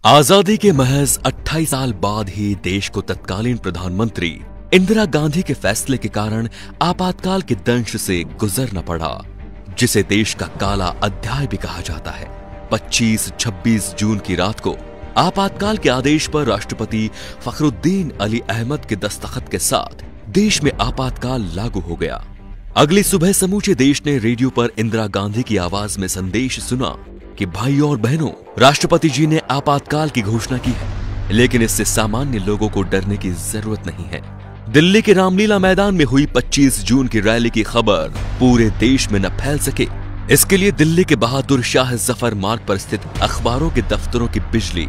आजादी के महज 28 साल बाद ही देश को तत्कालीन प्रधानमंत्री इंदिरा गांधी के फैसले के कारण आपातकाल के दंश से गुजरना पड़ा, जिसे देश का काला अध्याय भी कहा जाता है। 25-26 जून की रात को आपातकाल के आदेश पर राष्ट्रपति फखरुद्दीन अली अहमद के दस्तखत के साथ देश में आपातकाल लागू हो गया। अगली सुबह समूचे देश ने रेडियो पर इंदिरा गांधी की आवाज में संदेश सुना कि भाइयों और बहनों, राष्ट्रपति जी ने आपातकाल की घोषणा की है, लेकिन इससे सामान्य लोगों को डरने की जरूरत नहीं है। दिल्ली के रामलीला मैदान में हुई 25 जून की रैली की खबर पूरे देश में न फैल सके, इसके लिए दिल्ली के बहादुर शाह जफर मार्ग पर स्थित अखबारों के दफ्तरों की बिजली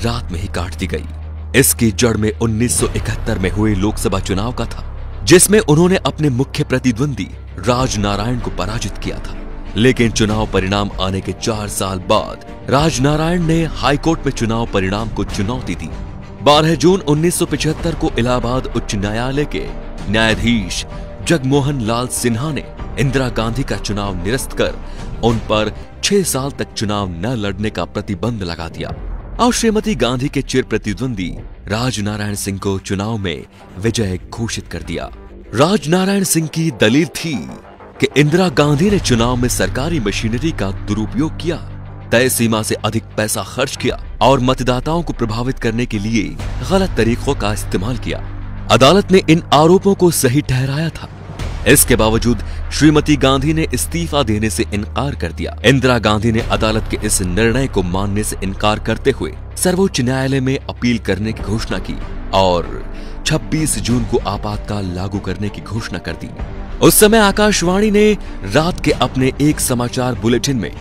रात में ही काट दी गई। इसकी जड़ में 1971 में हुए लोकसभा चुनाव का था, जिसमें उन्होंने अपने मुख्य प्रतिद्वंदी राजनारायण को पराजित किया था। लेकिन चुनाव परिणाम आने के 4 साल बाद राजनारायण ने हाईकोर्ट में चुनाव परिणाम को चुनौती दी। 12 जून 1975 को इलाहाबाद उच्च न्यायालय के न्यायाधीश जगमोहन लाल सिन्हा ने इंदिरा गांधी का चुनाव निरस्त कर उन पर 6 साल तक चुनाव न लड़ने का प्रतिबंध लगा दिया और श्रीमती गांधी के चिर प्रतिद्वंदी राजनारायण सिंह को चुनाव में विजय घोषित कर दिया। राजनारायण सिंह की दलील थी कि इंदिरा गांधी ने चुनाव में सरकारी मशीनरी का दुरुपयोग किया, तय सीमा से अधिक पैसा खर्च किया और मतदाताओं को प्रभावित करने के लिए गलत तरीकों का इस्तेमाल किया। अदालत ने इन आरोपों को सही ठहराया था। इसके बावजूद श्रीमती गांधी ने इस्तीफा देने से इनकार कर दिया। इंदिरा गांधी ने अदालत के इस निर्णय को मानने से इनकार करते हुए सर्वोच्च न्यायालय में अपील करने की घोषणा की और 26 जून को आपातकाल लागू करने की घोषणा कर दी। उस समय आकाशवाणी ने रात के अपने एक समाचार बुलेटिन में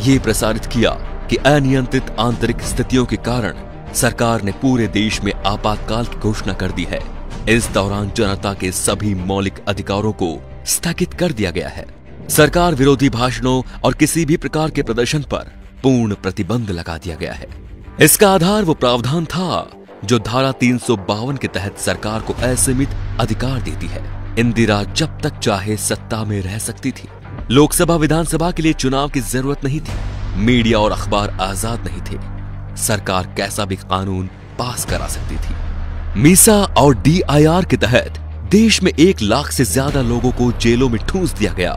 ये प्रसारित किया कि अनियंत्रित आंतरिक स्थितियों के कारण सरकार ने पूरे देश में आपातकाल की घोषणा कर दी है। इस दौरान जनता के सभी मौलिक अधिकारों को स्थगित कर दिया गया है। सरकार विरोधी भाषणों और किसी भी प्रकार के प्रदर्शन पर पूर्ण प्रतिबंध लगा दिया गया है। इसका आधार वो प्रावधान था जो धारा 352 के तहत सरकार को असीमित अधिकार देती है। इंदिरा जब तक चाहे सत्ता में रह सकती थी। लोकसभा विधानसभा के लिए चुनाव की जरूरत नहीं थी। मीडिया और अखबार आजाद नहीं थे। सरकार कैसा भी कानून पास करा सकती थी। मीसा और DIR के तहत देश में 1 लाख से ज्यादा लोगों को जेलों में ठूंस दिया गया।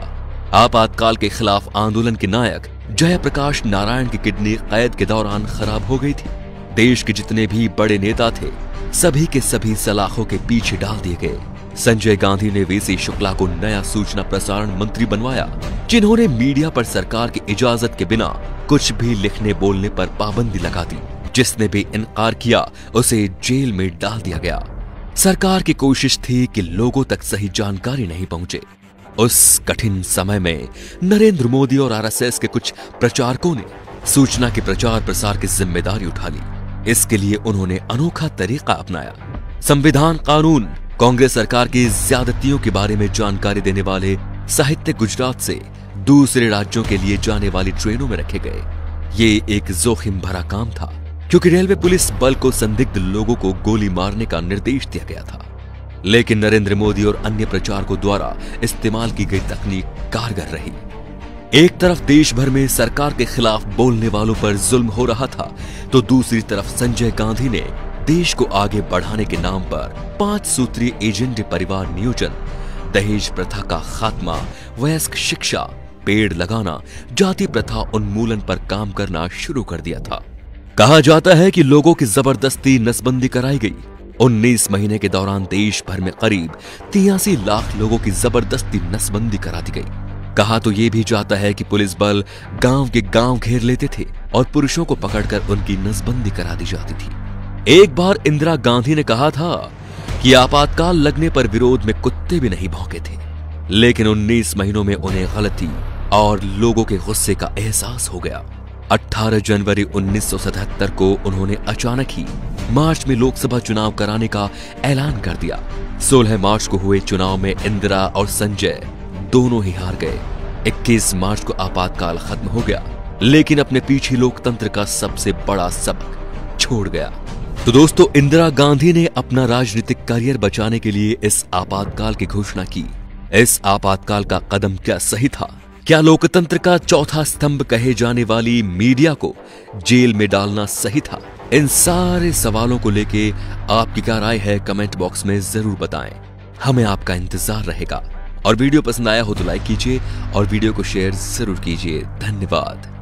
आपातकाल के खिलाफ आंदोलन के नायक जयप्रकाश नारायण की किडनी कैद के दौरान खराब हो गई थी। देश के जितने भी बड़े नेता थे, सभी के सभी सलाखों के पीछे डाल दिए गए। संजय गांधी ने VC शुक्ला को नया सूचना प्रसारण मंत्री बनवाया, जिन्होंने मीडिया पर सरकार की इजाजत के बिना कुछ भी लिखने बोलने पर पाबंदी लगा दी। जिसने भी इनकार किया उसे जेल में डाल दिया गया। सरकार की कोशिश थी कि लोगों तक सही जानकारी नहीं पहुंचे। उस कठिन समय में नरेंद्र मोदी और RSS के कुछ प्रचारकों ने सूचना के प्रचार प्रसार की जिम्मेदारी उठा ली। इसके लिए उन्होंने अनोखा तरीका अपनाया। संविधान, कानून, कांग्रेस सरकार की ज्यादतियों के बारे में जानकारी देने वाले साहित्य गुजरात से दूसरे राज्यों के लिए जाने वाली ट्रेनों में रखे गए। ये एक जोखिम भरा काम था, क्योंकि रेलवे पुलिस बल को संदिग्ध लोगों को गोली मारने का निर्देश दिया गया था। लेकिन नरेंद्र मोदी और अन्य प्रचारकों द्वारा इस्तेमाल की गई तकनीक कारगर रही। एक तरफ देश भर में सरकार के खिलाफ बोलने वालों पर जुल्म हो रहा था, तो दूसरी तरफ संजय गांधी ने देश को आगे बढ़ाने के नाम पर 5 सूत्रीय एजेंडे परिवार नियोजन, दहेज प्रथा का खात्मा, वयस्क शिक्षा, पेड़ लगाना, जाति प्रथा उन्मूलन पर काम करना शुरू कर दिया था। कहा जाता है कि लोगों की जबरदस्ती नसबंदी कराई गई। 19 महीने के दौरान देश भर में करीब 83 लाख लोगों की जबरदस्ती नसबंदी करा दी गई। कहा तो ये भी जाता है कि पुलिस बल गांव के गांव घेर लेते थे और पुरुषों को पकड़कर उनकी नसबंदी करा दी जाती थी। एक बार इंदिरा गांधी ने कहा था कि आपातकाल लगने पर विरोध में कुत्ते भी नहीं भौंके थे, लेकिन 19 महीनों में उन्हें गलती और लोगों के गुस्से का एहसास हो गया। 18 जनवरी 1977 को उन्होंने अचानक ही मार्च में लोकसभा चुनाव कराने का ऐलान कर दिया। 16 मार्च को हुए चुनाव में इंदिरा और संजय दोनों ही हार गए। 21 मार्च को आपातकाल खत्म हो गया, लेकिन अपने पीछे लोकतंत्र का सबसे बड़ा सबक छोड़ गया। तो दोस्तों, इंदिरा गांधी ने अपना राजनीतिक करियर बचाने के लिए इस आपातकाल की घोषणा की। इस आपातकाल का कदम क्या सही था क्या लोकतंत्र का चौथा स्तंभ कहे जाने वाली मीडिया को जेल में डालना सही था? इन सारे सवालों को लेके आपकी क्या राय है कमेंट बॉक्स में जरूर बताएं। हमें आपका इंतजार रहेगा। और वीडियो पसंद आया हो तो लाइक कीजिए और वीडियो को शेयर जरूर कीजिए। धन्यवाद।